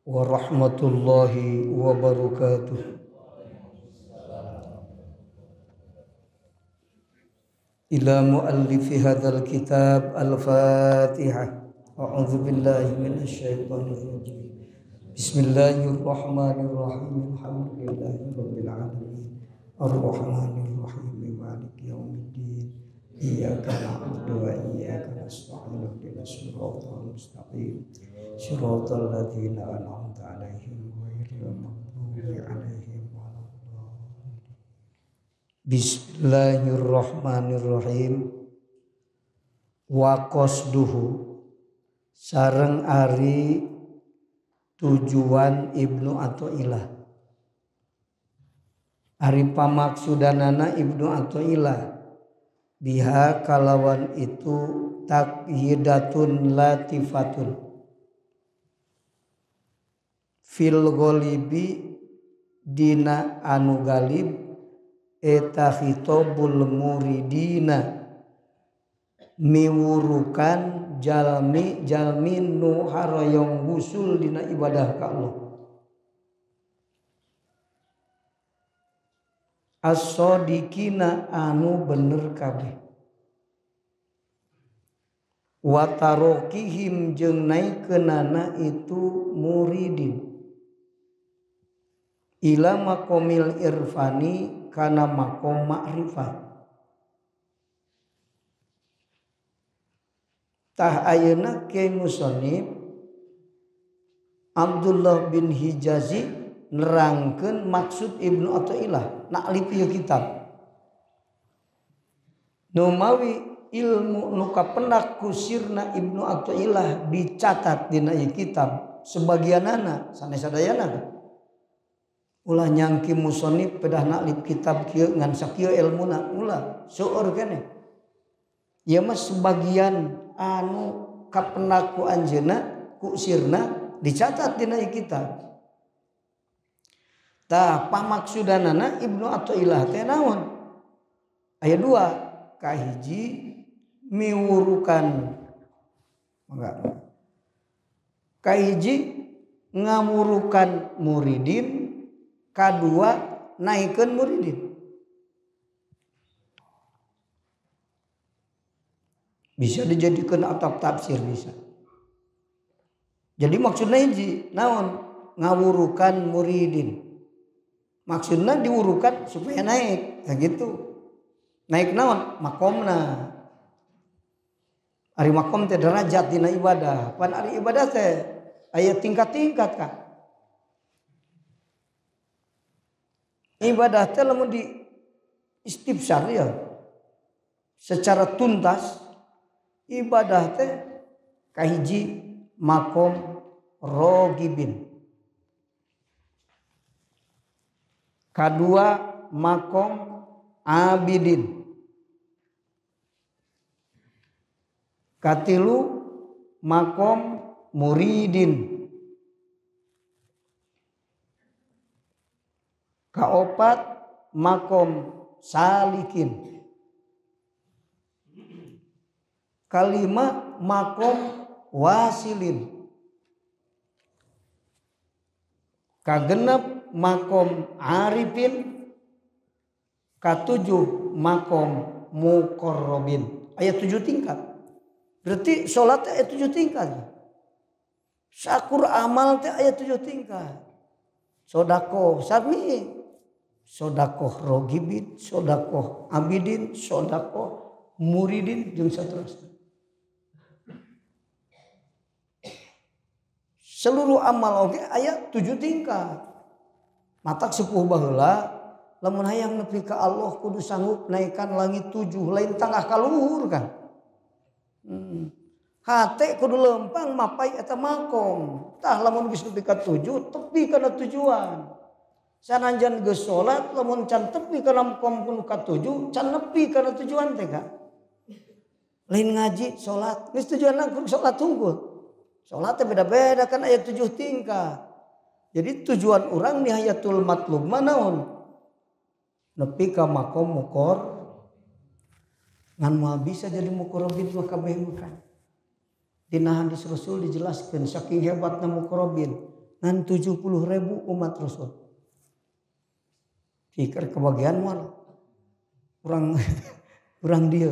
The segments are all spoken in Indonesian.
warahmatullahi wabarakatuh. Ila muallifi hadzal kitab al-Fatihah. A'udzu billahi minasyaitonir rajim. Bismillahirrahmanirrahim. Alhamdulillahirabbil alamin. Arrahmanir rahim. Maliki yaumiddin. Iyyaka na'budu wa iyyaka nasta'in. Ihdinas siratal mustaqim. Shiratal ladzina an'amta 'alaihim ghairil maghdubi 'alaihim waladdallin. Bismillahirrahmanirrahim. Wa qasduhu sareng ari tujuan Ibnu Athaillah. Ari pamaksudanana Ibnu Athaillah biha kalawan itu taqyidatun latifatun fil ghalibi dina anu galib eta khitabul muridina miwurukan jalmi nu harayong husul dina ibadah ka Allah. As-sadiqina anu bener kabeh. Wa tarokihim jeung naikeunana itu muridin ila maqamil irfani kana maqam ma'rifat. Tah ayeuna ke musannif Abdullah bin Hijazi nerangkeun maksud Ibnu Athaillah na'lif ieu kitab. Nu mawi ilmu nu kapendak ku sirna Ibnu Athaillah dicatat dina ieu kitab sebagianana sanes sadayana ulah nyangki musannif pedah na'lif kitab kieu ngan sakieu ilmuna ulah seueur keneh. Ieu mah sebagian anu kapendak ku anjeunna ku sirna dicatat dina ieu kitab. Tah pamaksudanana Ibnu Athaillah teh naon? Aya dua, kahiji miwurukan kahiji ngamurukan muridin, kadua naikeun muridin. Bisa dijadikan atap tafsir bisa. Jadi maksudnya hiji naon? Ngawurukan muridin. Maksudnya diurukan supaya naik, kayak gitu. Naik naon? Makomna. Ari makom teh derajat dina ibadah. Pan ari ibadah teh aya tingkat-tingkat kan. Ibadah teh lamun di istifsar ya. Secara tuntas ibadah teh kahiji makom rogibin. Kadua makom abidin. Katilu makom muridin. Kaopat makom salikin. Kalima makom wasilin. Kagenep makom arifin. Katujuh makom muqarrabin. Aya 7 tingkat. Berarti salat aya 7 tingkat. Sakur amal teh aya 7 tingkat. Sodako sami. Sodakoh rogibin, sodakoh abidin, sodakoh muridin jeung saterusna. Seluruh amal oge aya 7 tingkat. Matak sepuh baheula lamun hayang nepi ka Allah kudu sanggup naikkan langit 7 lain tangah ka luhur kan. Hate kudu lempang mapai eta makom. Tah lamun geus nepi ka 7 tepi kana tujuan. Sananjan geus salat lamun can tepi kana makom kudu ka 7 can nepi kana tujuan teh ka. Lain ngaji salat geus tujuanna kudu salat tunggul. Salat teh beda-beda kan aya 7 tingkat. Jadi tujuan orang di hayatul matlub manaon? Nepi ka makom mukor. Ngan moal bisa jadi mukorobin mah kabeh makan. Dina hadis Rasul dijelaskeun saking hebatna mukorobin. ngan 70.000 umat Rasul. Pikir kebagian mal. Urang dia.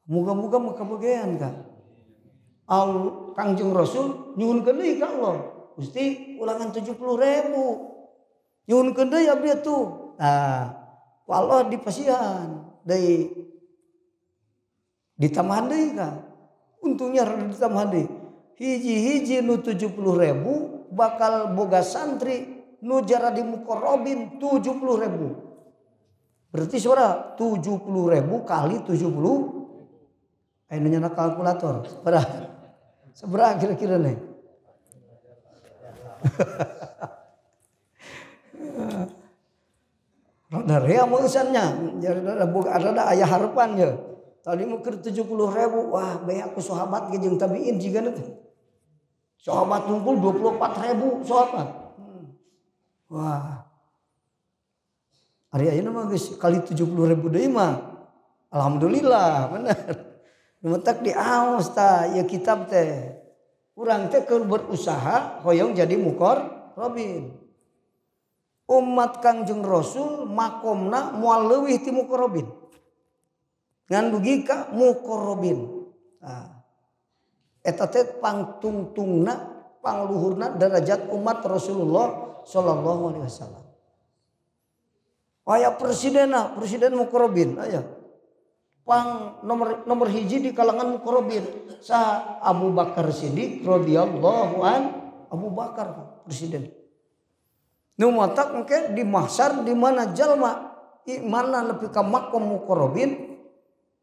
Muga-muga mah kebagian kan. Kangjeng Rasul nyuhunkeun deui ka Allah. Gusti ulangan 70.000. Nyuhunkeun deui abdi tuh. Nah, ku Allah dipasihan deui ditambahan deui kan. Untungnya rada ditambahan deui. Hiji-hiji nu 70.000 bakal boga santri nu jaradi muqarrabin 70.000. Berarti saudara 70.000 kali 70. Ayo nyana kalkulator. Seberapa kira-kira nih? Rada rea meusannya. Ada ayah harapannya. Tadi mukir 70.000. Wah, bae aku sahabat ge jeung tabiin jigana teh. Sahabat ngumpul 24.000 sahabat. Wah. Ari ayeuna mah geus kali 70.000 deui mah. Alhamdulillah, bener. Nu mentak diaos tah ieu kitab teh. Urang teh keur berusaha hoyong jadi muqarrabin. Umat Kangjeng Rasul makomna moal leuwih ti muqarrabin. Ngan dugi ka muqarrabin. Nah, eta teh pangtungtungna pangluhurna derajat umat Rasulullah sallallahu alaihi wasallam. Aya presiden muqarrabin aya. Pang nomor hiji di kalangan muqarrabin sa Abu Bakar Siddiq radhiyallahu an. Abu Bakar presiden. Nu matak engke di mahsyar di mana jalma imana nepi ka makom muqarrabin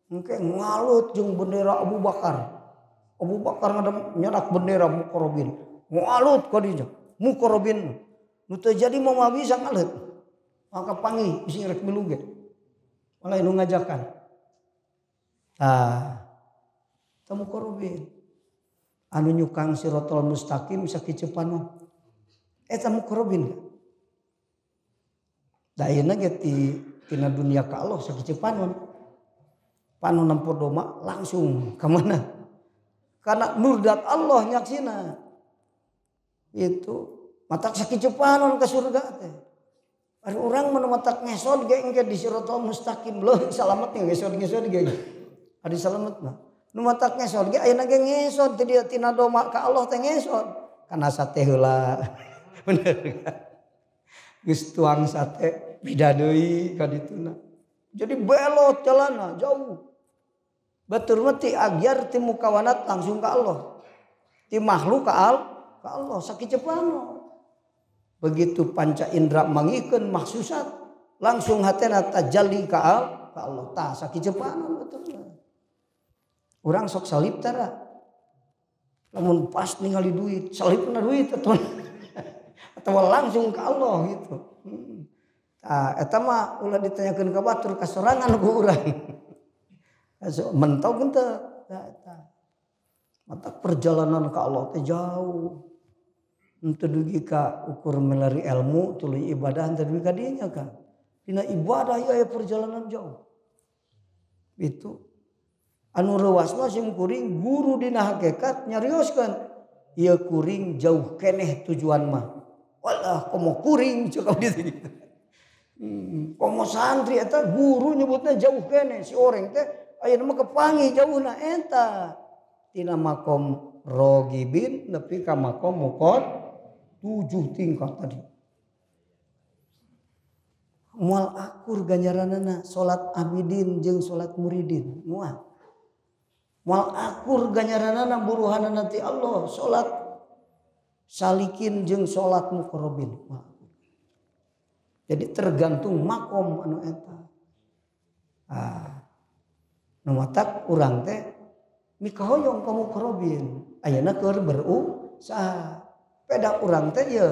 engke ngalut jeung bendera Abu Bakar. Abu Bakar nyadak bendera muqarrabin. Ngalut ka dinya muqarrabin. Nu teu jadi mah bisa ngalut. Maka panggil bisi rek milu ge. Mulai nu ngajakan. Tamu muqarrabin. Anu nyukang siratal mustaqim sakicepan mah. Eta muqarrabin. Da ayeuna ge tina dunia ka Allah sakicepan panu nampo doma langsung ka mana? Karena nurdat Allah nyaksina. Itu matak sakicepan ka surga teh. Ari urang mun matak ngesod ge engke di siratal mustaqim leuh salamet ngesod-ngesod ge. Ari salamet mah. Nu matak ngesod ge ayeuna ge ngesod teh dia tina doma ka Allah teh ngesod. Kana sate heula. Bener kan? Geus tuang sate bida deui ka dituna. Jadi belot jalanna jauh. Batur mah ti agyar ti mukawanat langsung ka Allah. Ti makhluk ka Allah sakicepan. Begitu panca indra mangikeun maksusat langsung hatena tajalli ka Allah tah sakicepanan betul. Urang sok salib tara. Lamun pas ningali duit, salibna duit atau langsung ka Allah gitu. Eta mah ulah ditanyakeun ka batur kasorangan ku urang. Mentau teu eta. Mata perjalanan ka Allah teh jauh. Henteu dugi ka ukur meleri ilmu tuluy ibadah henteu dugi ka dinya kan. Dina ibadah aya perjalanan jauh. Itu anu reuasna sim kuring guru dina hakikat nyarioskeun ieu kuring jauh keneh tujuan mah. Walah komo kuring cekap ditu. Komo santri eta guru nyebutna jauh keneh si oreng teh ayeuna mah kepangi jauhna eta. Tina makom rogibin nepi ka makom muqad 7 tingkat tadi. Moal akur ganjaranana salat abidin jeung salat muridin moal. Moal akur ganjaranana buruhanana ti Allah salat salikin jeung salat muqarrabin. Jadi tergantung makom anu eta. Nu matak urang teh mikahoyong ka muqarrabin. Ayeuna keur berusaha. Peda urang teh ye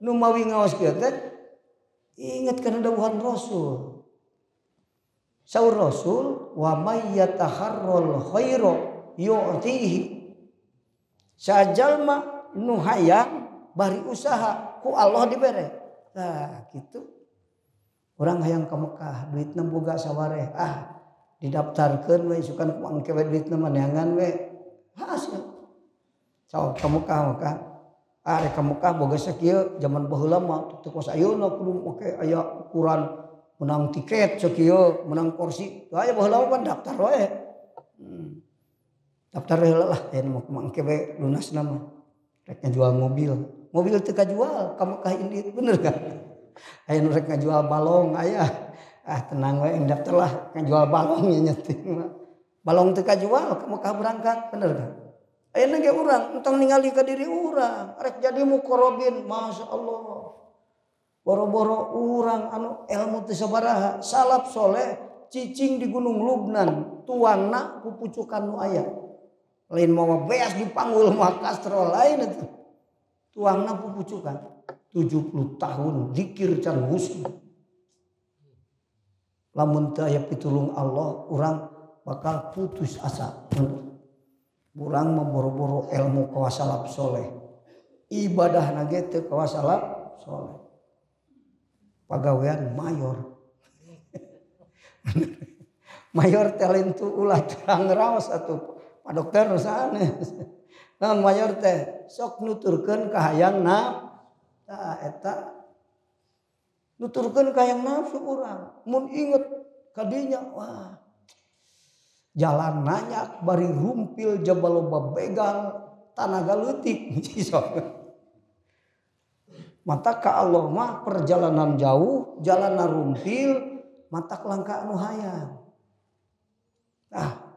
nu mawi ngaos kieu teh inget kana dawuhan Rasul. Saur Rasul wa may yataharral khaira yu'tihi. Sajalma nu hayang bari usaha ku Allah dibere. Nah gitu. Urang hayang ka Mekah duitna boga sawareh didaftarkeun we sukan ku angke we duitna mah neangan we. Hasil. Sok ka Mekah Rek ka Mekah boga sakieu zaman baheula mah teu kos ayeuna kudu make aya ukuran menang tiket sakieu, menang kursi. Aya baheula mah daftar wae. Daftar heula lah yen mangke we lunasna mah. Rek ngajual mobil. Mobil teu kajual ka Mekah ini bener kan? Aya nu rek ngajual balong aya. Tenang we daftar lah ngajual balong nya nyeting mah. Balong teu kajual ka Mekah berangkat bener kan? Ayeuna ge urang entong ningali ka diri urang, rek jadi muqarrabin, masyaallah. Boro-boro urang anu ilmu teu sabaraha, salaf soleh cicing di Gunung Lubnan, tuangna pupucukan nu aya. Lain mau beas dipanggul mah kastrol lain itu. Tuangna pupucukan. 70 tahun zikir can husn. Lamun teu aya pitulung Allah, urang bakal putus asa. Urang memboro-boro ilmu kawa salaf soleh. Ibadah nage teu kawa salaf soleh. Pagawean mayor. Mayor talentu ulah curang raos atuh. Pak dokter sanes. Naon mayor teh sok nuturkeun ka hayang eta nuturkeun ka hayang nafsu urang. Mun inget kadinya wah jalan nanyak bari rumpil jaba loba begal tanaga leutik mata ka Allah mah perjalanan jauh jalanna rumpil mata langka anu hayang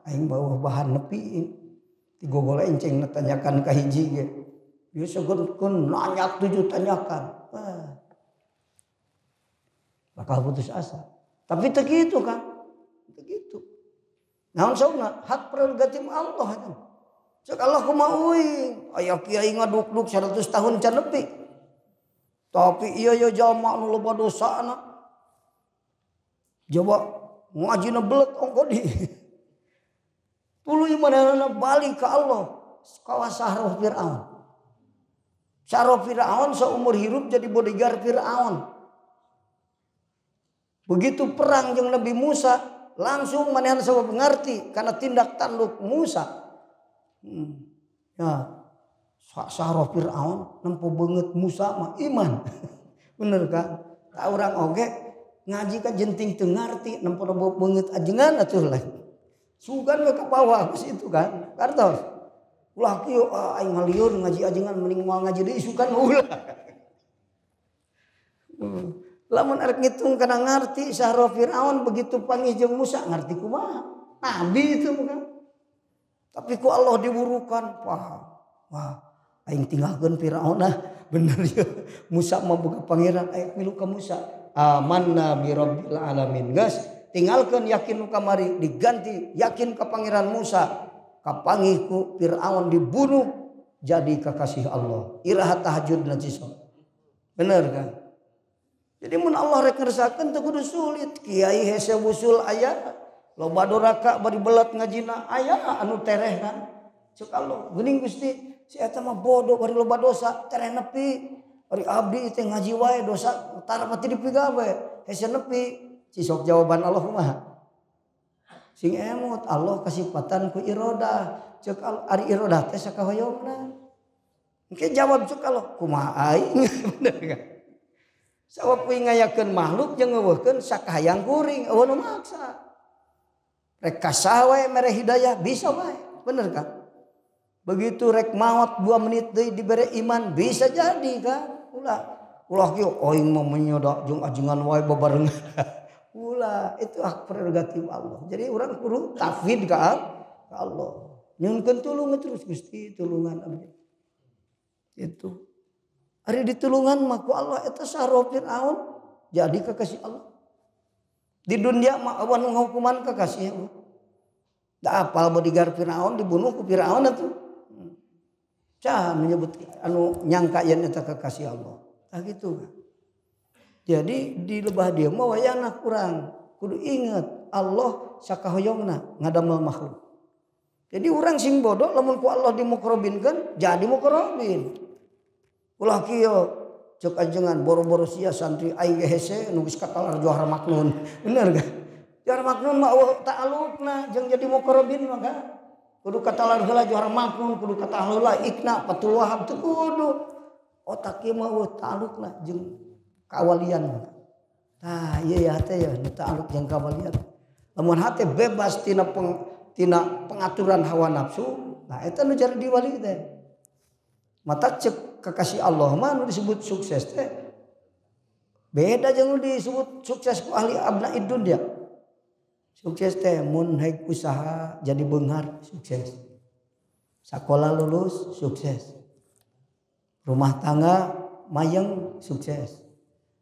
aing bawa bahan nepi tigogol enceng natanyakan ka hiji ge ieu segeun nanyak 7 tanyakan bakal putus asa tapi teu kitu kan teu kitu. Naon sauna hak prerogatif Allah eta. Cek Allah kumaha euy, aya kiai ngaduk-duk 100 tahun can nepi. Tapi ieu ye jalma anu loba dosana. Coba ngajina belet ongko di. Tuluy manehna balik ka Allah, kawa sahroh Firaun. Sahroh Firaun saumur hirup jadi bodyguard Firaun. Begitu perang jeung Nabi Musa langsung manehna sabab ngarti karena tindak tanduk Musa. Ya, sahroh Firaun nempo beungeut Musa mah iman. Bener kan? Ta urang oge ngaji ka jenting teu ngarti nempo beungeut ajengan atuh lain. Sugan we ka bawah geus itu kan. Kartos. Ulah kieu aing ngalieur ngaji ajengan mending moal ngaji deui sugan ulah. Lamun arek ngitung kana ngarti sahroh Firaun begitu panggih jeung Musa ngarti kumaha? Nabi itu bukan. Tapi ku Allah diburukan paham. Wah, aing tinggalkeun Firaun bener ya. Musa mah boga pangeran aya milu ka Musa. Amanna bi rabbil alamin. Geus tinggalkeun yakin nu kamari diganti yakin ka pangeran Musa. Kapanggih ku Firaun dibunuh jadi kekasih Allah. Iraha tahajud najis. Bener kan? Jadi mun Allah rek ngersakakeun teu kudu sulit. Kiai hese wusul aya, loba doraka bari belat ngajina aya anu tereh kan. Cek Allah, geuning Gusti, si eta mah bodoh bari loba dosa, tereh nepi. Bari abdi teh ngaji wae dosa tarapati dipigawe, hese nepi. Cisok jawaban Allah kumaha? Sing emot Allah kasipatan ku irodah. Cek ari irodah teh sakahoyongna. Engke jawab cek Allah, kumaha aing? Bener kan? Sabab kuing ngayakeun makhluk jeung ngeuweuhkeun sakahayang kuring eueuh nu maksa. Rek kasaha wae mere hidayah bisa wae, bener kan? Begitu rek maot 2 menit deui dibere iman bisa jadi kan? Ulah kieu aing mah menyodak jeung ajengan wae babarengan. Ulah itu hak prerogatif Allah. Jadi urang kudu tafwid ka Allah. Nyunkeun tulung terus Gusti tulungan abdi. Itu ari ditulungan mah ku Allah eta sahroh Firaun jadi kekasih Allah. Di dunia mah awan hukuman kekasih Allah. Da apal bodyguard Firaun dibunuh ku Firaun atuh. Cah menyebut anu nyangka yen eta kekasih Allah. Tah gitu kan. Jadi di lebah dia mah wayana kurang kudu inget Allah sakahoyongna ngadamel makhluk. Jadi urang sing bodoh lamun ku Allah dimukrobinkeun jadi mukrobin. Ulah kieu cek ajengan boro-boro sia santri aing ge hese nu geus katalar Johar Maknun. Bener kan? Johar Maknun mah ta'alluqna jeung jadi muqarrabin mah kan. Kudu katalar heula Johar Maknun, kudu katalar heula Ikna Fatul Wahab teu kudu. otak ieu mah ta'alluqna jeung kawalian. Tah ieu ya teh ya ta'alluq jeung kawalian. Lamun hate bebas tina pengaturan hawa nafsu, nah eta nu jadi wali teh. Mata cek kekasih Allah mah nu disebut sukses teh beda jeung nu disebut sukses ku ahli abnaid dunya. Sukses teh mun haek usaha jadi beunghar sukses. Sakola lulus sukses. Rumah tangga mayeng sukses.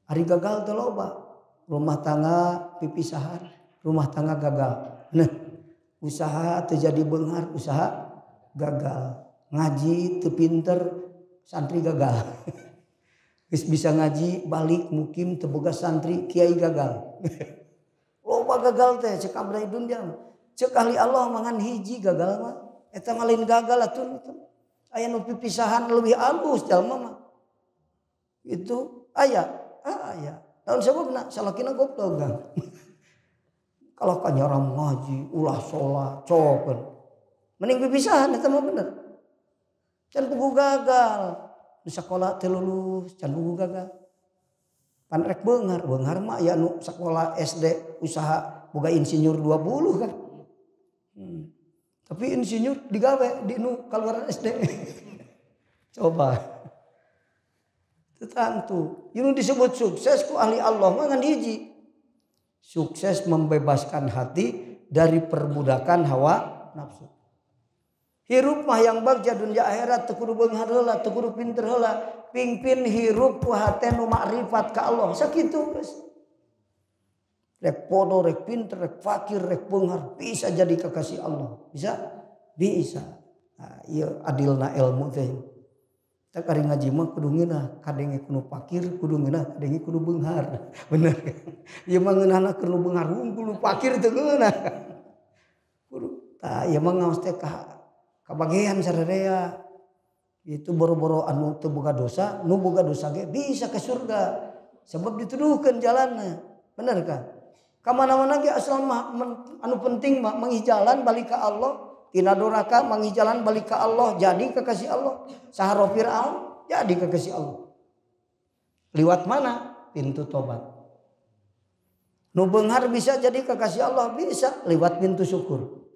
Ari gagal teh loba. Rumah tangga pipisahan, rumah tangga gagal. Nah, usaha teu jadi beunghar, usaha gagal. Ngaji teu pinter, santri gagal. Geus bisa ngaji balik mukim teu boga santri, kiai gagal. Loba gagal teh cek abdi dunya. Cek ahli Allah mangan hiji gagal mah. Eta mah lain gagal atuh. Aya nu pipisahan leuwih alus jalma mah. Itu aya. Aya. Naon sababna? Salakina goblok kan. Kalau kanyaram ngaji, ulah salat, cokeun. Mending pipisahan eta mah bener. Can pugu gagal. Di sakola teu lulus, can pugu gagal. Pan rek beunghar mah aya nu sakola SD usaha boga insinyur 20 kan. Tapi insinyur digawe di nu kaluaran SD. Coba. Itu tentu. Yang disebut sukses ku ahli Allah mah ngan hiji. Sukses membebaskan hati dari perbudakan hawa nafsu. Hirup mah yang bagja dunya akhirat teu kudu beunghar heula, teu kudu pinter heula. Pingpin hirup ku hate nu makrifat ka Allah. Sakitu geus. Rek podo, rek pinter, rek fakir, rek beunghar bisa jadi kekasih Allah. Bisa? Bisa. Nah, ieu adilna ilmu teh. Kita kari ngaji mah kudu ngeunah, kadenge kudu fakir, kudu ngeunah, kadenge kudu beunghar. Bener kan? Ieu mah ngeunahna kudu beunghar, kudu fakir teu ngeunah. Kudu. Tah ieu mah ngaos teh kabagean sararea. Itu boro-boro anu teu boga dosa, nu boga dosa ge bisa ke surga. Sebab dituduhkeun jalanna. Bener kan? Kamana-mana ge asal mah anu penting mah mangih jalan balik ka Allah. Tina doraka mangih jalan balik ka Allah, jadi kekasih Allah. Saharo Fir'aun jadi kekasih Allah. Liwat mana? Pintu tobat. Nu beunghar bisa jadi kekasih Allah, bisa liwat pintu syukur.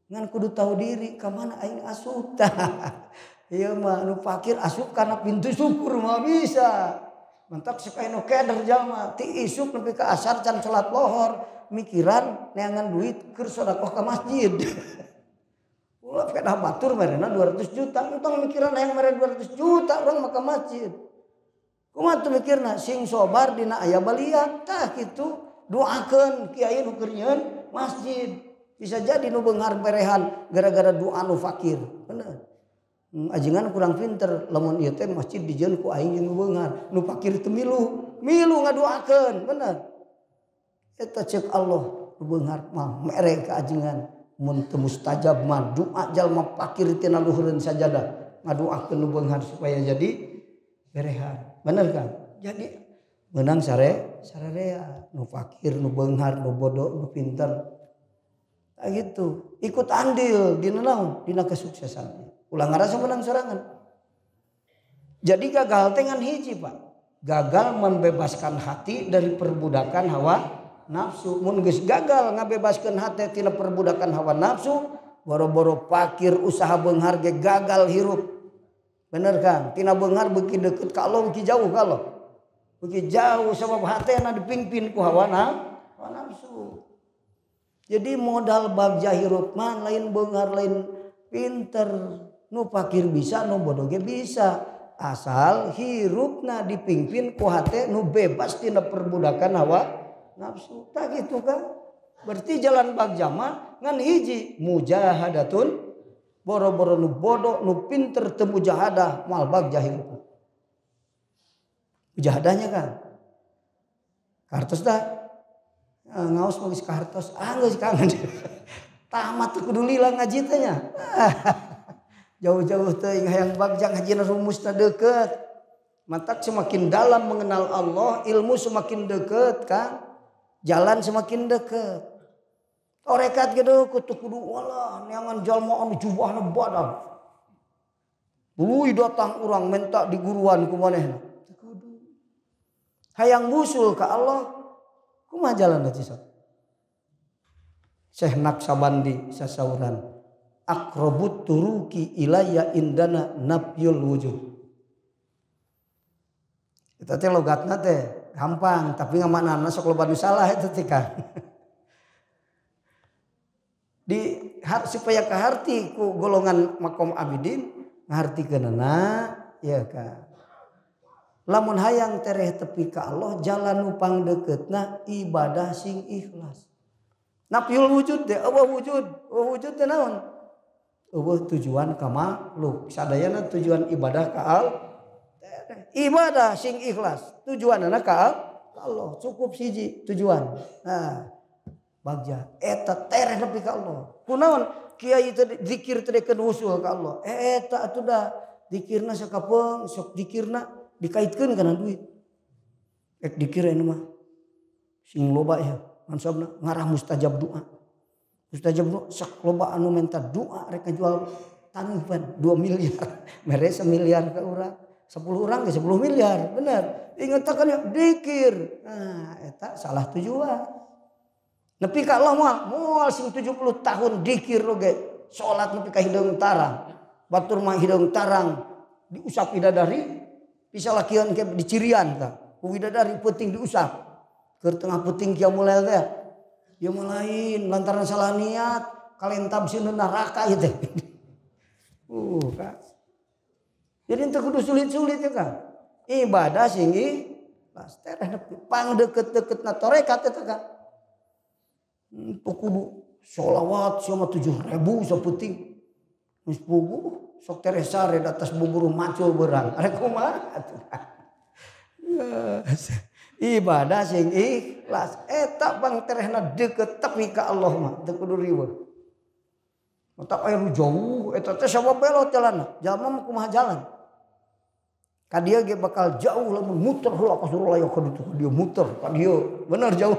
Ngan kudu tahu diri ka mana aing asup tah. Ieu mah nu fakir asup kana pintu syukur mah bisa. Mentak sakaino keder jalma ti isuk nepi ka asar can salat lohor mikiran neangan duit keur sedekah ka masjid. Ulah kedah batur merena 200 juta entong mikiran hayang mere 200 juta urang mah ka masjid. Kumaha teu mikirna sing sobar dina aya baliat tah kitu doakeun kiai nu keur nyieun masjid. Bisa jadi nu beunghar berehan gara-gara doa nu fakir. Bener. Ajengan kurang pinter lamun ieu teh masjid dijieun ku aing jeung nu beunghar, nu fakir teu milu ngadoakeun, bener. Eta ceuk Allah nu beunghar mah mere ka ajengan mun teu mustajab mah doa jalma fakir tina luhureun sajadah ngadoakeun nu beunghar supaya jadi berehan. Bener kan? Jadi meunang sararea nu fakir, nu beunghar, nu bodoh, nu pinter. Nah gitu, ikut andil dina naon? Dina kesuksesan. Ulah ngarasa menang sorangan. Jadi gagal teh ngan hiji, Pak. Gagal membebaskan hati dari perbudakan hawa nafsu. Mun geus gagal ngabebaskeun hati tina perbudakan hawa nafsu, boro-boro fakir usaha beunghar ge gagal hirup. Bener kan? Tina beunghar beuki deukeut ka Allah, beuki jauh ka Allah. Beuki jauh sabab hatena dipingpin ku hawa nafsu. Jadi modal bagja hirup mah lain beunghar lain pinter. Nu fakir bisa, nu bodoh ge bisa. Asal hirupna dipingpin ku hate nu bebas tina perbudakan hawa nafsu. Tak gitu kan? Berarti jalan bagja mah ngan hiji mujahadatun. Boro-boro nu bodoh, nu pinter teu mujahadah mal bagja hirup. Mujahadahnya kan? Kartos dah. Ngaos magis kartos. Geus kangen. Tamat kudu lila ngaji teh nya. Jauh-jauh teh hayang bagja ngajina rumusna deukeut. Matak semakin dalam mengenal Allah, ilmu semakin deukeut kan. Jalan semakin deukeut. Torekat gitu kudu walah neangan jalma anu jubahna badag. Ului datang orang minta diguruan ku manehna. Hayang busul ka Allah, kumaha jalan da cisok. Syekh Naksabandi sasauran, aqrabut turuki ilayya indana nafyul wujud. Eta teh logatna teh gampang, tapi ngamaknana sok loba nu salah eta teh kan. Supaya kaharti ku golongan makom abidin ngahartikeunana ya kan. Lamun hayang tereh tepi ka Allah jalan nu pangdeukeutna ibadah sing ikhlas. Nafyul wujud teh eueuh wujud teh naon? Eueuh tujuan ka makhluk. Sadayana tujuan ibadah ka Allah. Ibadah sing ikhlas tujuanna ka Allah. Cukup siji tujuan. Nah, bagja eta tereh nepi ka Allah. Kunaon? Kiai teh zikir teh dikeun usul ka Allah. Eta atuh da zikirna sakapeung, sok zikirna dikaitkeun kana duit. Ek dikir anu mah sing loba ya, mansabna ngarah mustajab doa. Mustajab doa sak loba anu minta doa rek jual tangeupan 2 miliar. Mere 1 miliar ka urang, 10 urang ge 10 miliar. Bener. Ingetakeun ya zikir. Nah, eta salah tujuan. Nepi ka Allah moal sing 70 tahun dikir oge salat nepi ka hideung tarang. Batur mah hideung tarang diusap bidadari pisalakieun ke dicirian tah. Ku bidadari peuting diusap. Keur tengah peuting kieu mulai teh. Ieu mah lain lantaran salah niat kalentab sieun neraka ieu teh. Kan. Jadi teu kudu sulit-sulit ya kan. Ibadah sing ikhlas tereh nepi pangdeukeut-deukeutna tarekat eta kan. Kudu sholawat sama 7.000 saputing. Geus puguh sok tereh sare di atas buburu macul beurang. Are kumaha atuh. Ibadah sing ikhlas eta bang terehna deukeut tepi ka Allah mah teu kudu riweuh. Mata aya nu jauh eta teh sabab belot jalanna. Jalma mah kumaha jalan? Ka dieu ge bakal jauh lamun muter heula ka Suralaya ka ditu dia muter ka dieu. Bener jauh.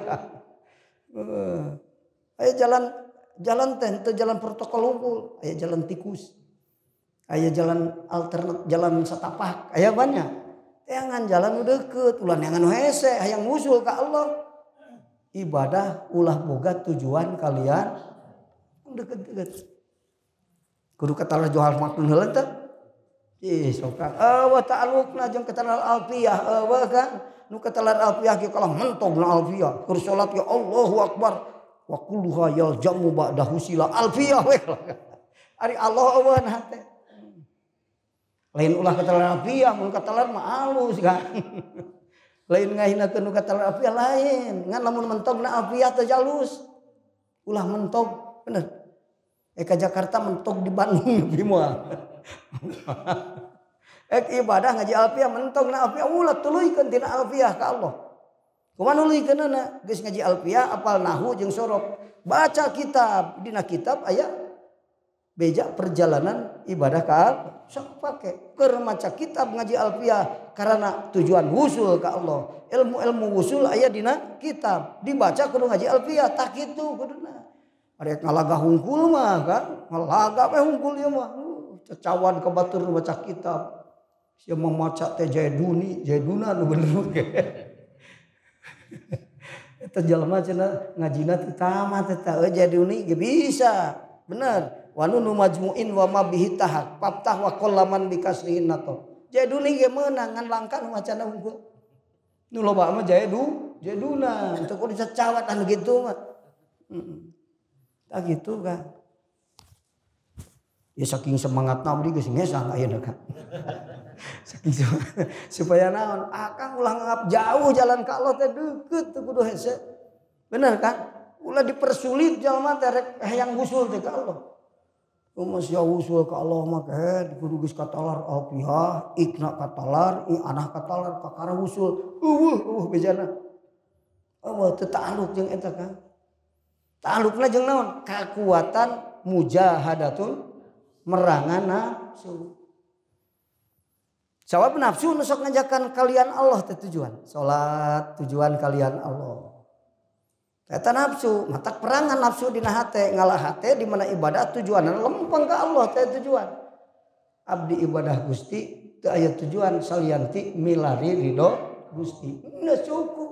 Aya jalan teh teu jalan protokol unggul, aya jalan tikus. Aya jalan alternat, jalan satapak, aya banyak. Teangan jalan nu deukeut, ulah neangan nu hese, hayang ngusul ka Allah. Ibadah ulah boga tujuan kalian deukeut-deukeut. Kudu katalar johar makna heula teh. Ih sok eueuh ta'alluqna jeung katalar alfiyah eueuh kan. Nu katalar alfiyah ge kalah mentogna alfiyah. Keur salat ya Allahu Akbar wa kulluha yaljamu ba'dahu sila alfiyah we. Ari Allah eueuh nah teh. Lain ulah katalar alfiyah, mun katalar mah alus kan. Lain ngahinakeun nu katalar alfiyah lain. Ngan lamun mentogna alfiyah teh jalus. Ulah mentog bener. Ka Jakarta mentog di Bandung lebih moal. Ibadah ngaji alfiyah mentogna alfiyah ulah tuluikeun tina alfiyah ka Allah. Kumaha nulikeunna geus ngaji alfiyah apal nahwu jeung sorof. Baca kitab, dina kitab aya beja perjalanan ibadah ka Allah. Sok pake keur maca kitab ngaji alfiyah karena tujuan wusul ka Allah. Ilmu-ilmu wusul aya dina kitab. Dibaca kudu ngaji alfiyah tah kitu kuduna. Ari ngalaga hungkul mah kan, ngalaga we hungkul ieu mah. Cacawan ka batur nu baca kitab. Sia mamaca teh jaiduna nu bener ge. Eta jalma cenah ngajina teu tamat eta jaiduni ge bisa. Bener. Wa nunu majmu'in wa ma bihi tahaq. Faftah wa qallaman bikasrihin nato. Jaiduni ge meunang ngan langka nu macana hungkul. Nu loba mah jaiduna. Teu kudu dicacawat anu kitu mah. Tak gitu kan. Ya saking semangat abdi geus ngesang ayeuna kan. Saking supaya naon? Akang ulah nganggap jauh jalan ka Allah teh deukeut teu kudu hese. Bener kan? Ulah dipersulit jalma teh rek hayang usul teh ka Allah. Masih usul ka Allah mah kudu geus katalar alfiyah, ikna katalar, anah katalar kakara usul. Eueuh bejana. Eueuh teu ta'alluq jeung eta kan. Ta'alluqna jeung naon? Kekuatan mujahadatun merangan nafsu. Sabab nafsu nu sok ngajakan kalian Allah teh tujuan. Salat tujuan kalian Allah. Eta nafsu, matak perangan nafsu dina hate, ngalah hate di mana ibadah tujuanna lempeng ka Allah teh tujuan. abdi ibadah Gusti teu aya tujuan salianti milari ridho Gusti. Nggak cukup.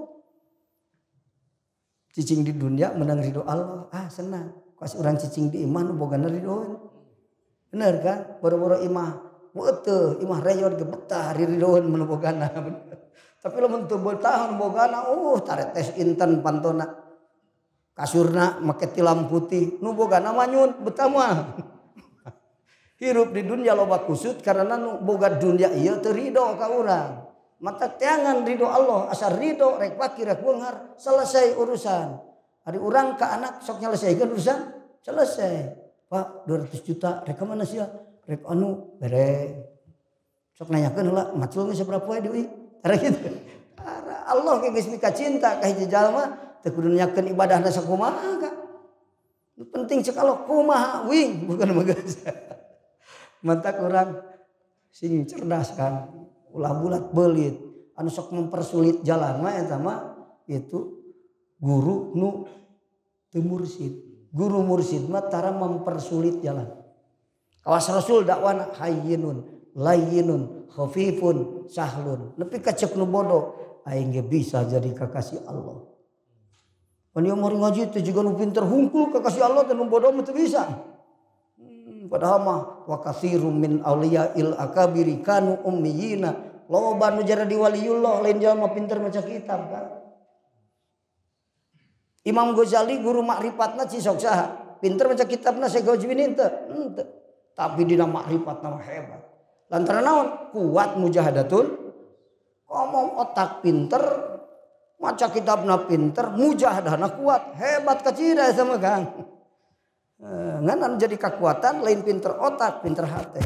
Cicing di dunia menang ridho Allah, senang. Kasih orang cicing di iman boga ridhoan. Bener kan? Boro-boro imah teu imah reyon ge betah ridhoan mun bogana. Tapi lamun teu betah bogana taretes inten pantona. Kasurna make tilam putih, nu bogana manyun betah mah. Hirup di dunia loba kusut karena nu boga dunia ieu teu ridho ka urang. Mata teangan ridho Allah, asal ridho rek pakir rek beunghar selesai urusan. Ari urang ka anak sok nyelesaikeun urusan selesai. Pak 200 juta rek mana sia? Rek anu bere. Sok nanyakeun heula macul geus saberapa we duit? Tara kitu. Allah ge geus mika cinta ka hiji jalma teu kudu nanyakeun ibadahna sakumaha ka. Penting cek Allah kumaha wing bukan magas. Mata urang sing cerdas kan. Ulah bulat belit anu sok mempersulit jalan mah eta mah itu guru nu teu mursid. Guru mursid mah tara mempersulit jalan. Kawas Rasul dakwana hayyinun layyinun khafifun sahlun. Nepi ka cek nu bodoh aing ge bisa jadi kakasih Allah. Mun ieu mah ngaji teh jiga nu pinter hungkul kakasih Allah teh nu bodoh mah teu bisa. Padahal mah wa katsirum min auliya'il akabiri kanu ummiyina. Loba nu jadi waliullah lain jalma pinter maca kitab kan. Imam Ghazali guru makrifatna cisok saha? Pinter maca kitabna segojwin teu? Henteu. Tapi dina makrifatna mah hebat. Lantaran naon? Kuat mujahadatul. Ngomong otak pinter, maca kitabna pinter, mujahadahna kuat, hebat kacira sama Kang. Ngan jadi kekuatan lain pinter otak, pinter hati.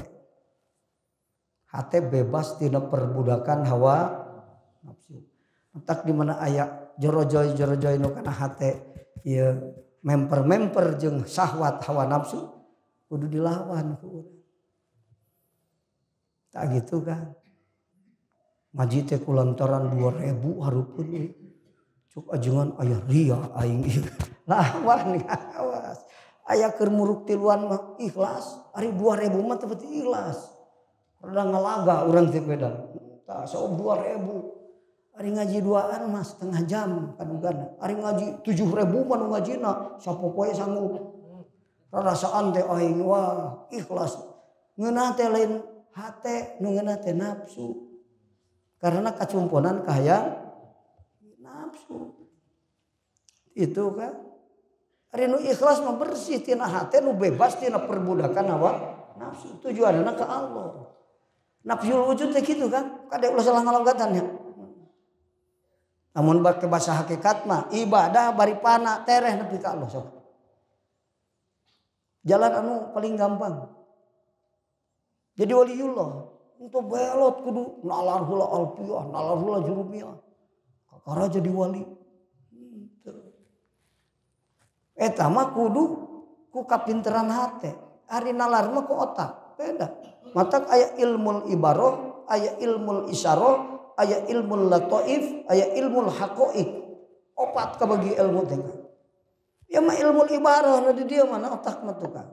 Hati bebas tina perbudakan hawa nafsu. Otak di mana aya jorojoy nu kana hati ieu memper jeung syahwat hawa nafsu kudu dilawan ku urang. Tak gitu kan. Ngaji teh kulantaran 2000 hareupeun cuk ajengan aya ria aing lawan awas. Aya keur muruk tiluan mah ikhlas, ari 2000 mah teu ikhlas. Rada ngalaga urang teh beda. Tah sok 2000. Ari ngaji duaan mah setengah jam kadugana. Ari ngaji 7000 mah nu ngajina sapopoe sanggup. Rarasaan teh aing wah ikhlas. Ngeunah teh lain hate, nu ngeunah teh nafsu. Karena kacumponan kahayang nafsu. Itu kan. Ari nu ikhlas mah bersih tina hate nu bebas tina perbudakan hawa nafsu. Tujuanna ka Allah. Nafsul wujud teh kitu kan. Kade ulah salah ngalonggatannya. Namun ke bahasa hakikat mah ibadah bari pana tereh nepi ka Allah sok. Jalan anu paling gampang. Jadi waliullah untuk belot kudu nalar hula alfiyah, nalar hula jurumiyah. Kakara jadi wali. Eta mah kudu ku kapinteran hate. Ari nalar mah ku otak. Beda. Matak aya ilmul ibarah, aya ilmul isyarah, aya ilmul lataif, aya ilmul haqaiq. Opat kabagi ilmu teh. Ya mah ilmul ibarah na di dieu mah otak mah tukang.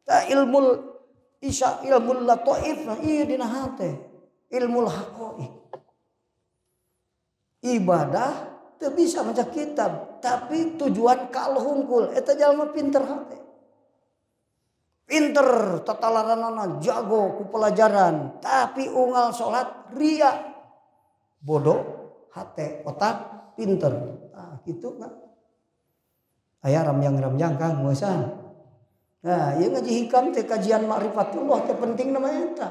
Ta ilmul ilmul lataif na ieu dina hate. Ilmul haqaiq. Ibadah teu bisa maca kitab, tapi tujuan ka Allah hungkul eta jalma pinter hate. Pinter tatalaranana jago ku pelajaran, tapi unggal salat ria. Bodoh hate, otak pinter. Nah, gitu kan. Aya ramyang-ramyang Kang moesan. Nah, ieu ngaji hikam teh kajian ma'rifatullah teh penting namanya eta.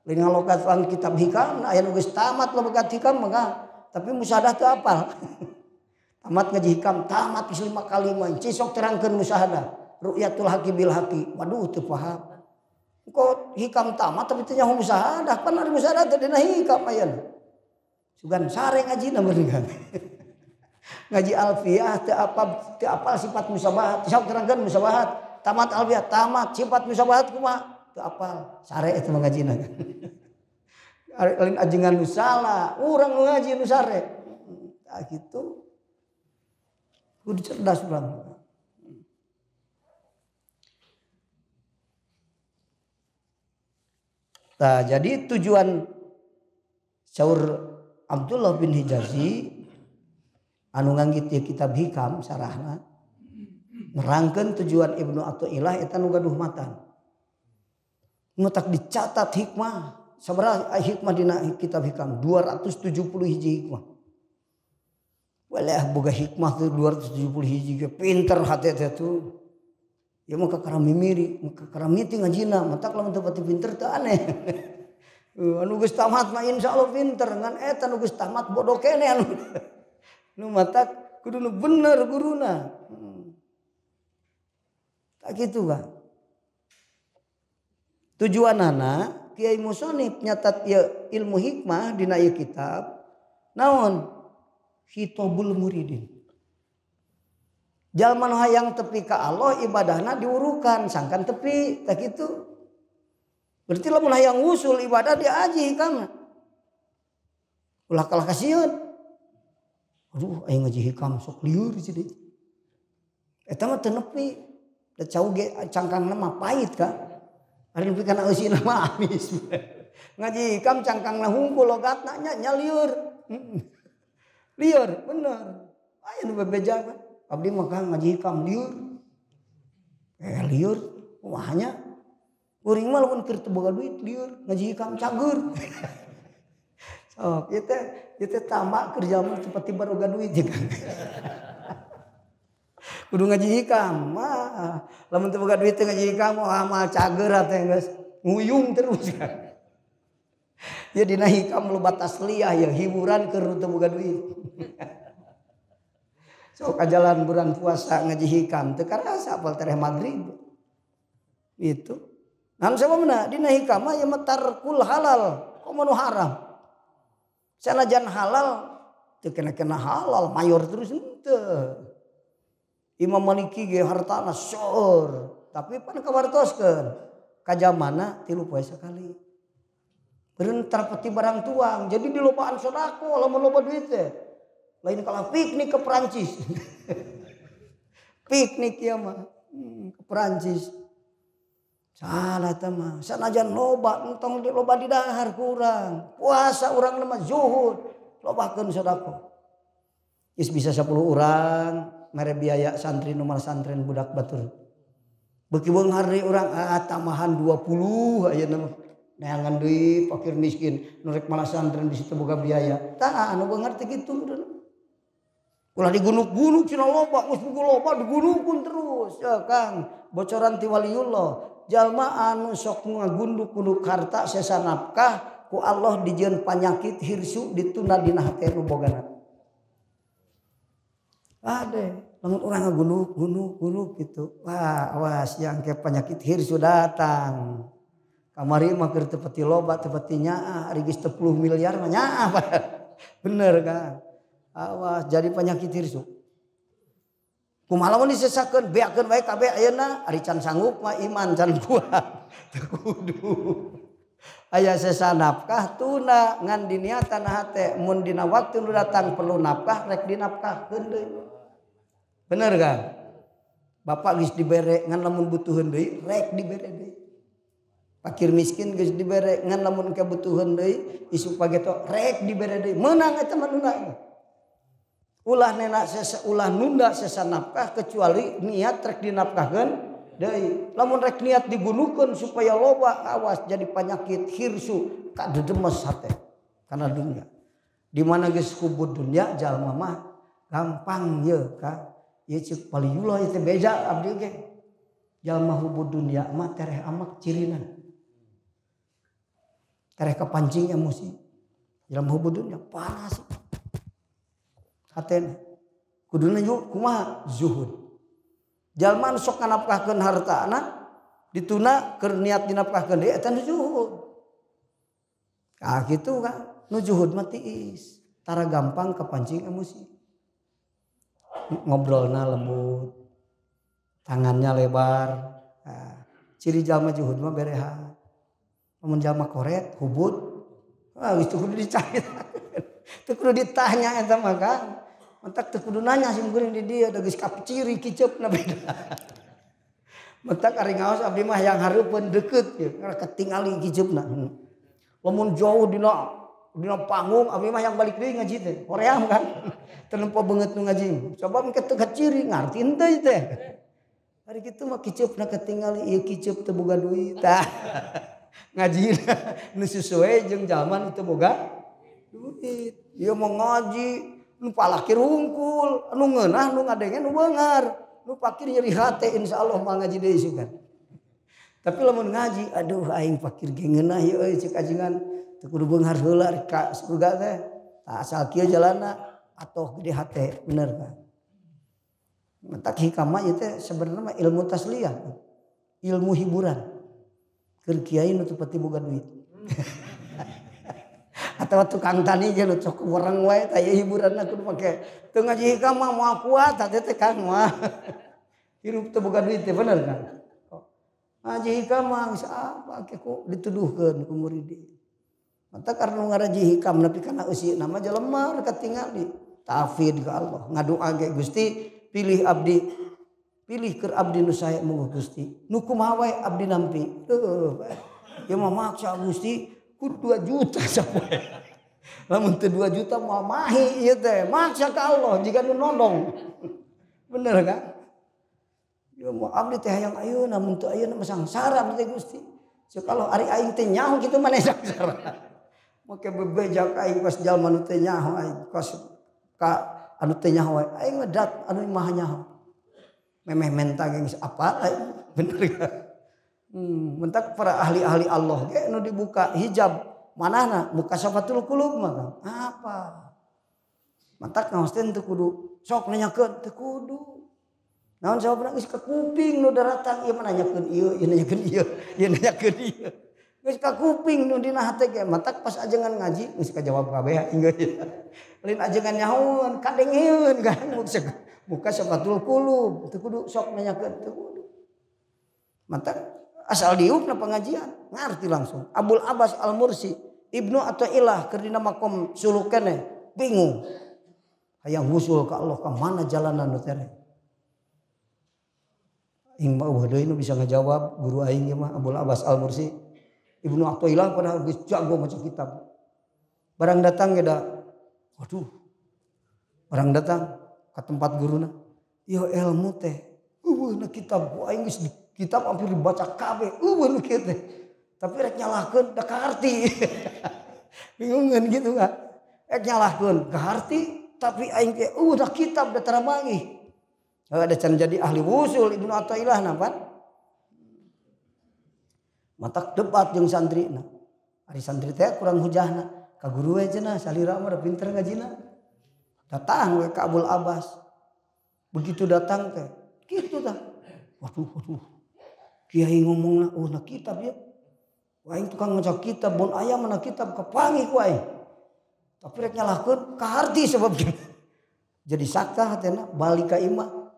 Lain ngalogatan kitab hikam, aya nu geus tamat logat hikam mah tapi musyahadah teu apal. Tamat ngaji hikam, tamat geus 5 kali mah cisok terangkeun musyahadah. Ru'yatul haqi bil haqi. Waduh teu paham. Kok hikam tamat tapi teu nyaho musyahadah, pan ari musyahadah teh dina hikam ayeuna. Sugan sare ngajina meureun. Ngaji alfiyah teu apal sifat musabahat, sok terangkeun musabahat. Tamat alfiyah, tamat sifat musabahat kumaha? Teu apal. Sare eta mah ngajina. Lain ajengan nu salah, urang nu ngaji nu sare. Tah kitu. Kudu cerdas urang. Nah, jadi tujuan saur Abdullah bin Hijazi anu nganggit kitab hikam sarahna nerangkeun tujuan Ibnu Athaillah eta nu gaduh matan. Nu tak dicatat hikmah sabaraha hikmah dina kitab hikam 270 hiji hikmah. Walah boga hikmah tuh 270 hiji ge pinter hate teh tuh. Ya mah kakara mimiri, kakara miti ngajina, matak lamun teu pati pinter teu aneh. Anu geus tamat mah insyaallah pinter, ngan eta nu geus tamat bodoh kene anu. Nu matak kudu nu bener guruna. Tak kitu kan. Tujuanana Kiai Musonif nyatat ya ilmu hikmah dina ieu kitab naon? Khitabul muridin. Jalma nu hayang tepi ka Allah ibadahna diurukan sangkan tepi tak kitu. Berarti lamun hayang usul ibadah diaji hikam. Ulah kalah kasieun. Aduh aya ngaji hikam sok lieur sih deui. Eta mah teu nepi. Da cau ge cangkangna mah pait ka. Ari nepi kana eusina mah amis. Ngaji hikam cangkangna hungkul logatna nya lieur. Lieur bener. Aya nu bebejagan. Abdi mah kan ngaji hikam lieur. Lieur kumahanya. Urang mah lamun keur teu boga duit lieur, ngaji hikam cager. So, kita tambah kerja mah seperti baroga duit juga. Kudu ngaji hikam mah lamun teu boga duit teh ngaji hikam mah cager teh geus nguyung terus kan. Ya dina hikam loba tasliyah ya hiburan keur teu boga duit. So kajalan bulan puasa ngaji hikam teu karasa apal tereh magrib. Itu. Namun sababna dina hikam mah ya tarkul halal, komo nu haram. Sanajan halal teu kena halal mayor terus henteu. Imam Maliki ge hartana sor, tapi pan kawartoskeun kajamana 3 poe sakali. Beureun tarpeti barang tuang, jadi di lobaan sodako lamun loba duit teh. Lain kalau piknik ke Perancis. Piknik ya mah ke Perancis. Salah mah. Sanajan loba entong loba di dahar kurang. Puasa urang mah zuhud. Lobakeun sedekah. Geus bisa 10 urang mere biaya santri nomor santren budak batur. Beuki beunghar deui urang tamahan 20 ayeuna mah. Neangan deui fakir miskin nu rek malah santren di situ boga biaya. Tah anu beunghar teh kitu. Ulah digunuk-gunuk cina loba, geus boga loba digunukun terus. Ya Kang, bocoran ti waliullah. Jalma anu sok ngagunduk-gunduk harta sesa nafkah ku Allah dijieun panyakit hirsu ditunda dina hate nu bogana. Ade, lamun urang ngagunduk-gunduk gitu. Wah, awas yang ke penyakit hirsu datang. Kamari mah keur teu pati loba, teu pati nyaah, ari geus 10 miliar mah nyaah. Bener Kang. Awas jadi penyakit hirsu. Kumaha lamun disesakeun beakeun wae kabeh ayeuna ari can sanggup mah iman can kuat. Teu kudu. Aya sesa nafkah tuna ngan diniatan hate mun dina waktu nu datang perlu nafkah rek dinafkahkeun deui. Bener kan? Bapak geus dibere ngan lamun butuheun deui rek dibere deui. Fakir miskin geus dibere ngan lamun kebutuhan deui isu pageto rek dibere deui. Meunang eta manuna. Ulah nena ulah nunda sesa nafkah kecuali niat rek dinafkahkeun deui. Lamun rek niat digunukeun supaya loba awas jadi penyakit hirsu ka dedemes hate kana dunya. Di mana geus hubud dunya jalma mah gampang ye ka. Ieu ceuk paliyullah teh beza abdi ge. Jalma hubud dunya mah tereh amak cirina. Tereh kepancing emosi. Jalma hubud dunya panas. Hatena kuduna yuk kumaha zuhud. Jalma anu sok nganafkahkeun hartana dituna keur niat dinafkahkeun deui eta nu zuhud. Ka kitu kan nu zuhud mah tiis, tara gampang kepancing emosi. Ngobrolna lembut, tangannya lebar. Nah, ciri jalma zuhud mah bereha. Lamun jalma koret hubud, geus kudu dicari. Teu kudu ditanya eta mah Kang. Mentak teu kudu nanya sim kuring di dieu da geus kapciri kiceupna beda. Mentak ari ngaos abdi mah yang hareupeun deukeut ye, ketingali kiceupna. Lamun jauh dina panggung abi mah yang balik deui ngaji teh. Hoream kan. Teu nempo beungeut nu ngaji. Coba engke teu ciri ngarti henteu teh. Hari kitu mah kiceupna ketingali ieu kiceup teu boga duit. Tah. Ngajina nu sesuai jeung zaman teu boga duit. Ieu mah ngaji nu palaki rungkul, anu ngeunah nu ngadengen nu beungar. Nu pakir nyeri hate insyaallah mah ngaji deui sugan. Tapi lamun ngaji, aduh aing pakir ge ngeunah ieu euy cek ajengan teu kudu beunghar heula rek ka surga teh. Tah asal kieu jalanna atoh gede hate bener kan. Mentak hikmah ieu teh sebenarnya ilmu tasliyah. Ilmu hiburan. Keur kiai nu teu pati boga duit. Atawa tukang tani ge nu sok urang wae tah hiburanna kudu make teu ngaji hikmah moal kuat tah teh kang mah. Hirup teu boga duit teh bener kan. Ngaji hikmah geus apa ku dituduhkeun ku murid. Mata karena ngaraji hikam nepi kana eusieuna mah jelema katingali tafid ka Allah ngadoa ge Gusti pilih abdi pilih keur abdi nu sae mungguh Gusti nu kumaha wae abdi nampi ieu mah maksa Gusti ku 2 juta sapoe lamun teu 2 juta moal mahi ieu teh maksa ka Allah jiga nu nodong bener kan ieu mah abdi teh hayang ayeuna mun teu ayeuna mah sangsara teh Gusti sakalo ari aing teh nyaho kitu maneh sangsara make bebejak aing pas jalma nu teh nyaho aing kos ka anu teh nyaho aing ngedat anu mah nyaho memeh menta geus apa bener kan mentak para ahli-ahli Allah ge nu dibuka hijab manahna mukasafatul qulub mah apa mentak ngaos teh teu kudu sok nanyakeun teu kudu naon jawabna geus ka kuping nu daratang ieu mah nanyakeun ieu nanyakeun ieu nanyakeun ieu geus ka kuping nu dina hate ge matak pas ajengan ngaji geus kajawab kabeh aing ge lain ajengan nyahoon kadengieun kan muka sabatul qulub teu kudu sok nanyakeun teu kudu matak asal diupna pengajian ngarti langsung Abul Abbas Al-Mursi Ibnu Athaillah keur dina makom suluk keneh bingung hayang husul ka Allah ka mana jalanan nu teh ing mah deui nu bisa ngajawab guru aing mah Abul Abbas Al-Mursi Ibnu Athaillah padahal geus jago maca kitab. Barang datang ge da waduh. Barang datang ka tempat guruna. Ieu ilmu teh eueuhna kitab ku aing geus kitab hampir dibaca kabeh. Eueuh nu kieu teh. Tapi rek nyalahkeun da kaharti. Bingungeun gitu kan. Rek nyalahkeun kaharti tapi aing teh da kitab da tara mangih. Ada can jadi ahli wusul Ibnu Athaillah napan. Matak debat jeung santrina. Ari santri teh kurang hujahna, ka guru we cenah salira mah da pinter ngajina. Datang we ka Abul Abbas. Begitu datang teh, kitu tah. Waduh. Kiai ngomongna, "Oh, na kitab ya." Aing tukang maca kitab, mun aya mana kitab kapangi ku aing. Tapi rek nyalahkeun kaharti sebab jadi sakta hatena balik ka imah.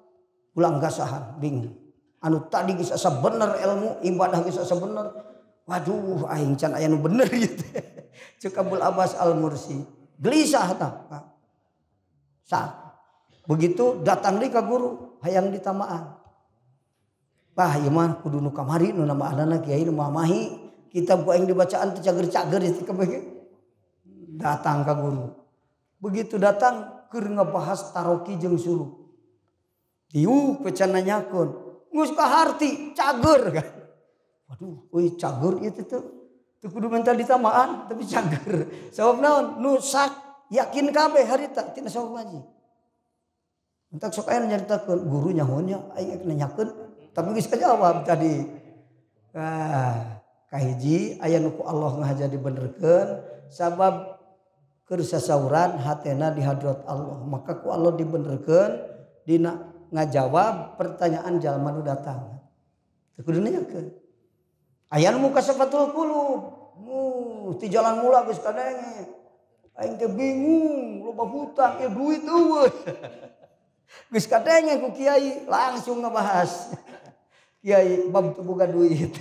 Ulang gasahan bingung. Anu tadi geus asa bener ilmu ibadah geus asa bener. Waduh aing can aya nu bener gitu. Ceuk Abul Abbas Al-Mursi. Gelisah tah. Begitu datang deui ka guru hayang ditamaan. Bah ieu mah kudu nu kamari nu namaanana kiai nu mamahi kitab ku aing dibacaan teh cager-cager ieu kabeh. Datang ka guru. Begitu datang keur ngebahas taroki jeung suluk. Diuk pecan nanyakeun, geus kaharti cager kan. Waduh, euy cager ieu teh teu kudu mental ditamaan tapi cager. Sabab naon? Nu sak yakin kabeh harita tina sabab ngaji. Entak sok aya nyaritakeun guru nyahonya aing nanyakeun tapi geus kajawab tadi. Kahiji aya nu ku Allah ngahaja dibenerkeun sabab keur sasauran hatena di hadrat Allah. Maka ku Allah dibenerkeun dina ngajawab pertanyaan jalma nu datang. Teu kudu nanyakeun. Aya nu mukasafatul qulub. Ti jalan mula geus kadenge. Aing teh bingung, loba hutang, ya duit eueuh. Geus kadenge ku kiai langsung ngebahas. Kiai bab teu boga duit.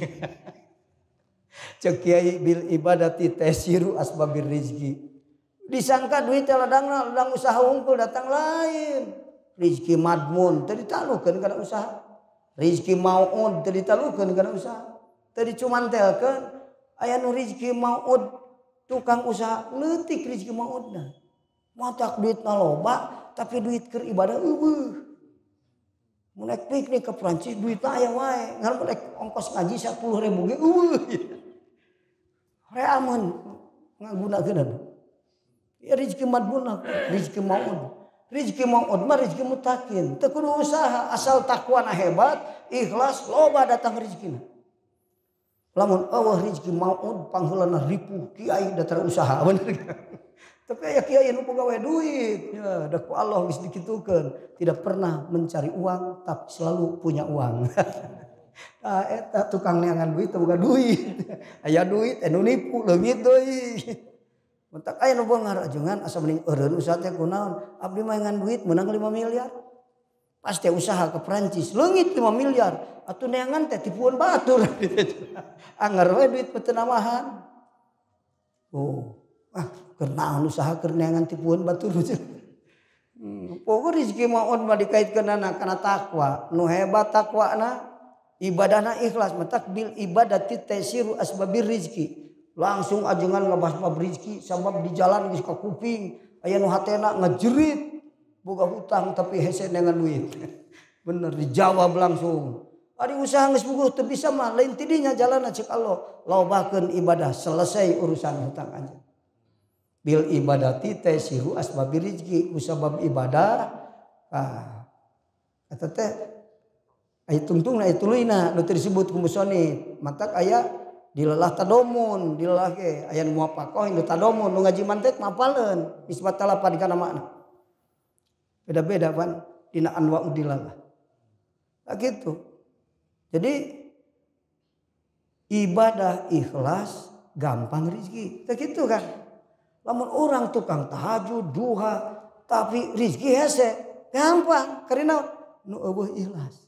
Cek kiai bil ibadati tasiru asbabir rizki. Disangka duit teh ladang usaha unggul datang lain. Rizki madmun teu ditalukeun kana usaha. Rizki mau'ud teu ditalukeun kana usaha. Teu dicumantelkeun aya nu rizki mau'ud tukang usaha leutik rezeki mautna. Matak duitna loba tapi duit keur ibadah eueuh. Mun naik piknik ke Prancis duitna aya wae, ngan naik ongkos ngaji 10.000 ge eueuh. Hore aman ngagunakeun. Ya rezeki madbuna, rezeki maut. Rezeki maut mah rezeki mutakin. Teu kudu usaha, asal takwana hebat, ikhlas, loba datang rezekina. Lamun eueuh rezeki maut pangheulana ripuh kiai datang usaha bener. Tapi aya kiai nu pagawe duit, ya da ku Allah geus dikitukeun, tidak pernah mencari uang tapi selalu punya uang. Nah, eta tukang neangan duit teu boga duit. Aya duit anu nipu leungit deui. Mentak aya nu beungar ajengan asa mending eureun usaha teh kunaon? Abdi mah ngan duit menang 5 miliar. Pasti usaha ke Prancis leungit 5 miliar. Atuh neangan teh tipuan batur. Anger we duit teu namahan. Oh, keur naon usaha keur neangan tipuan batur. Pokok rezeki maot mah dikaitkeunana kana takwa. Nu hebat takwana, ibadahna ikhlas. Mentak bil ibadati tasiru asbabir rizki. Langsung ajengan ngebahas bab rezeki sabab di jalan geus ka kuping aya nu hatena ngajerit boga hutang tapi hese dengan duit. Bener dijawab langsung. Ari usaha geus puguh teu bisa mah lain ti dinya jalanna ceuk Allah. Lobakeun ibadah selesai urusan hutang anjeun. Bil ibadati tasihu asbabir rizki kusabab ibadah. Eta teh aya tungtungna aya tuluйna nu disebut ku musannif. Matak aya dilelah tadomun, dilelah ge aya nu muafaqah nu tadomun, nu ngaji mantek mapaleun isbat talapa kana makna. Beda-beda pan dina anwa udilalah. Nah gitu. Jadi ibadah ikhlas gampang rezeki. Tah kitu kan. Lamun orang tukang tahajud, duha tapi rezeki hese gampang karena nu eueuh ikhlas.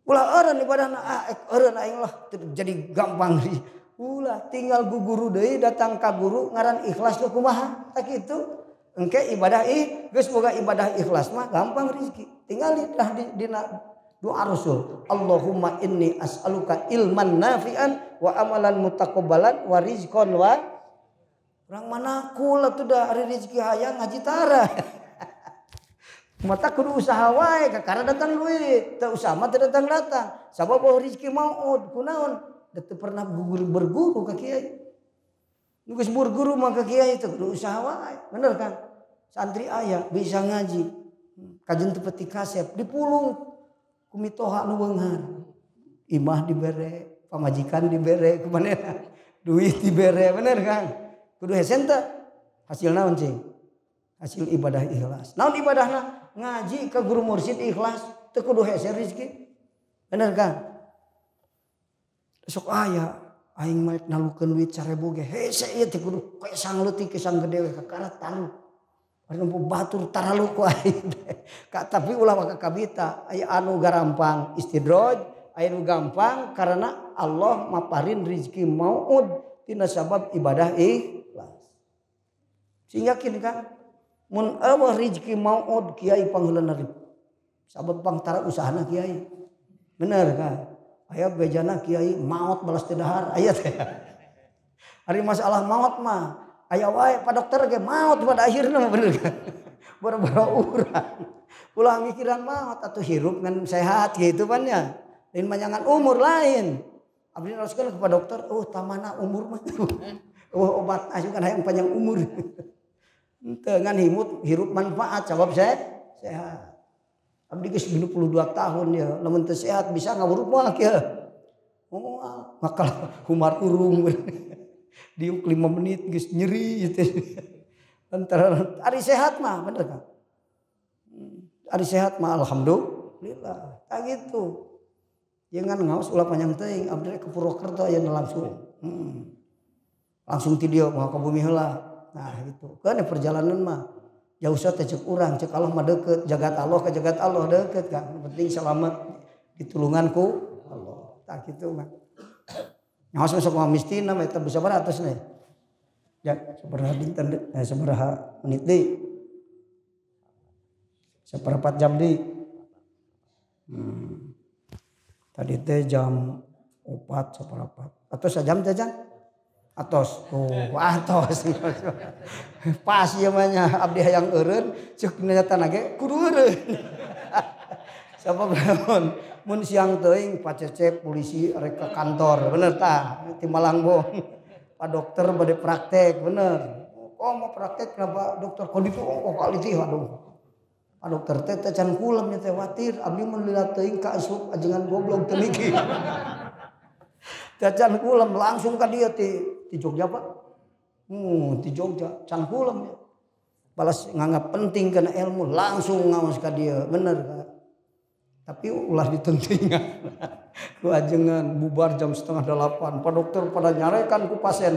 Ulah eureun ibadahna eureun aing lah jadi gampang. Ulah tinggal guguru deui datang ka guru ngaran ikhlas teh kumaha? Tak kitu. Engke ibadah geus boga ibadah ikhlas mah gampang rezeki. Tinggal dina doa Rasul. Allahumma inni as'aluka ilman nafi'an wa amalan mutaqabbalan wa rizqan wa urang manakul atuh da ari rezeki hayang ngaji tara. Mata kudu usaha wae kakara datang duit, teu usaha mah teu datang. Sabab rezeki maut kunaon? Da teu pernah berguru ka kiai. Nu geus berguru mah ka kiai teu kudu usaha wae, bener kan? Santri aya bisa ngaji. Kajen teu peti kasep dipulung ku mitoha nu beunghar. Imah dibere, pamajikan dibere, kumanehna duit dibere, bener kan? Kudu hesen teu? Hasil naon cing? Hasil ibadah ikhlas. Naon ibadahna? Ngaji ke guru mursyid ikhlas teu kudu hese rezeki. Bener kan? Sok aya aing mah nalukeun duit 1000 ge hese ieu teh kudu kesang leutik kesang gede we kakara talu. Ari nu batur taralu ku aing. Tapi ulah maka kabita aya anu garampang istidraj, aya nu gampang karena Allah maparin rezeki maut tina sabab ibadah ikhlas. Sing yakin kan? Mun eueuh rezeki maut kiai pangheulana rib. Sabab pangtara usahana kiai. Bener kan? Aya bejana kiai maut balas teu dahar aya teh. Ari masalah maut mah aya wae pa dokter ge maut pada akhirna mah bener kan. Bara-bara urang. Ulah mikiran maut atuh hirup ngan sehat gitu pan ya. Lain manjangan umur lain. Abdi naroskeun ka dokter, tamana umur mah. Obat asukan hayang panjang umur. Henteu ngan hirup manfaat sabab sehat. Abdi geus 92 tahun ya, lamun teu sehat bisa ngawurup moal kieu. Makal humar urung. Diuk 5 menit geus nyeri gitu. Antara ari sehat mah bener kan? Ari sehat mah alhamdulillah. Tah gitu. Jangan ngaos ulah panjang teuing abdi ke Purwokerto aya langsung. Langsung ti dieu moal ka bumi heula. Nah gitu. Kan perjalanan mah jauh teh cek urang, cek Allah mah deukeut, jagat Allah ka jagat Allah deukeut kan. Yang penting selamat ditulungan ku Allah. Tak gitu mah. Ngaos sok mah mistina mah eta bisa baratos nih. Ya, sabaraha dinten sabaraha menit deui. Seperempat jam deui. Tadi teh jam 4 seperempat. Atau sajam teh Jan? Atos tuh atos pas ieu mah nya abdi hayang eureun ceuk nyatana ge kudu eureun. Sabab naon mun siang teuing pacecep polisi rek ke kantor bener tah ti Malangbong. Pak dokter bade praktek bener. Oh mau praktek kenapa dokter kok ditu kok kali teh aduh. Pak dokter teh can kulem nya teh watir abdi mun lila teuing ka asup ajengan goblok teu mikir. Can kulem langsung ka dieu ti Jogja Pak. Ti Jogja can kulem ya. Balas nganggap penting kana ilmu langsung ngaos ka dieu bener Kak. Tapi ulah ditentingan. Ku ajengan bubar jam 7:30. Pak dokter pada nyarekan ku pasien.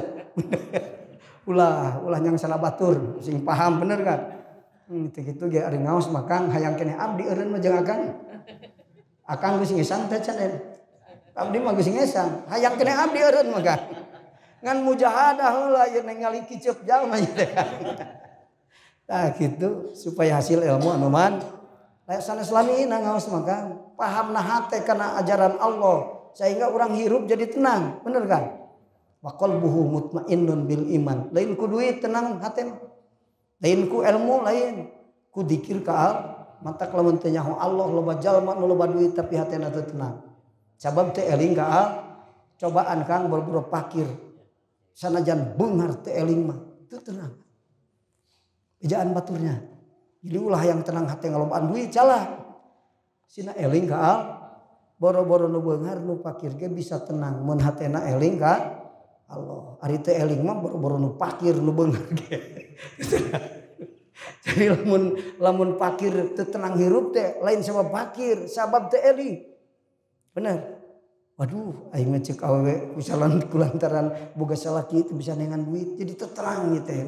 ulah nyang salah batur sing paham bener kan. Kitu ge ari ngaos mah Kang hayang keneh abdi eureun mah jeung Akang. Akang geus ngesan teh can. Abdi mah geus ngesan, hayang keneh abdi eureun mah Kang. Ngan mujahadah heula ieu ningali kiceup jalma teh. Nah kitu supaya hasil ilmu anu man layak sanes lamina ngaos mah Kang. Pahamna hate kana ajaran Allah sehingga orang hirup jadi tenang, bener kan? Wa qalbuhu mutmainnun bil iman. Lain ku duit tenang hate mah. Lain ku ilmu lain. Ku dzikir ka mata lamun teu nyaho Allah loba jalma nu loba duit tapi hatena teu tenang. Sabab teu eling ka cobaan Kang boro-boro pakir. Sanajan beungar teu eling mah teu tenang. Ejaan baturnya. Jadi ulah yang tenang hati ngalobaan duit calah. Sina eling ka boro-boro nu beungar nu pakir ge bisa tenang mun hatena eling ka Allah. Ari teu eling mah boro-boro nu pakir nu beungar ge. Jadi lamun pakir teu tenang hirup teh lain sabab pakir, sabab teu eling. Bener. Waduh, aing mah ceuk awewe kulantaran boga salaki itu bisa nengan duit jadi teu terang ieu teh.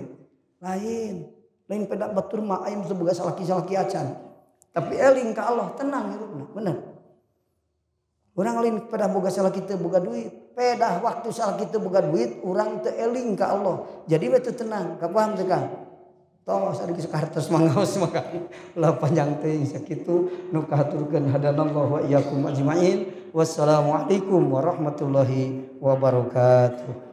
Lain peda batur mah aing teu boga salaki acan. Tapi eling ka Allah tenang hirupna, bener. Urang lain peda boga salaki teu boga duit, peda waktu salaki teu boga duit urang teu eling ka Allah. Jadi we teu tenang, kapaham teu Kang? Tos ari geus kahartos mangaos maka ulah panjang teuing sakitu nu kahaturkeun hadanallahu wa iyyakum ajmain. Wassalamualaikum warahmatullahi wabarakatuh.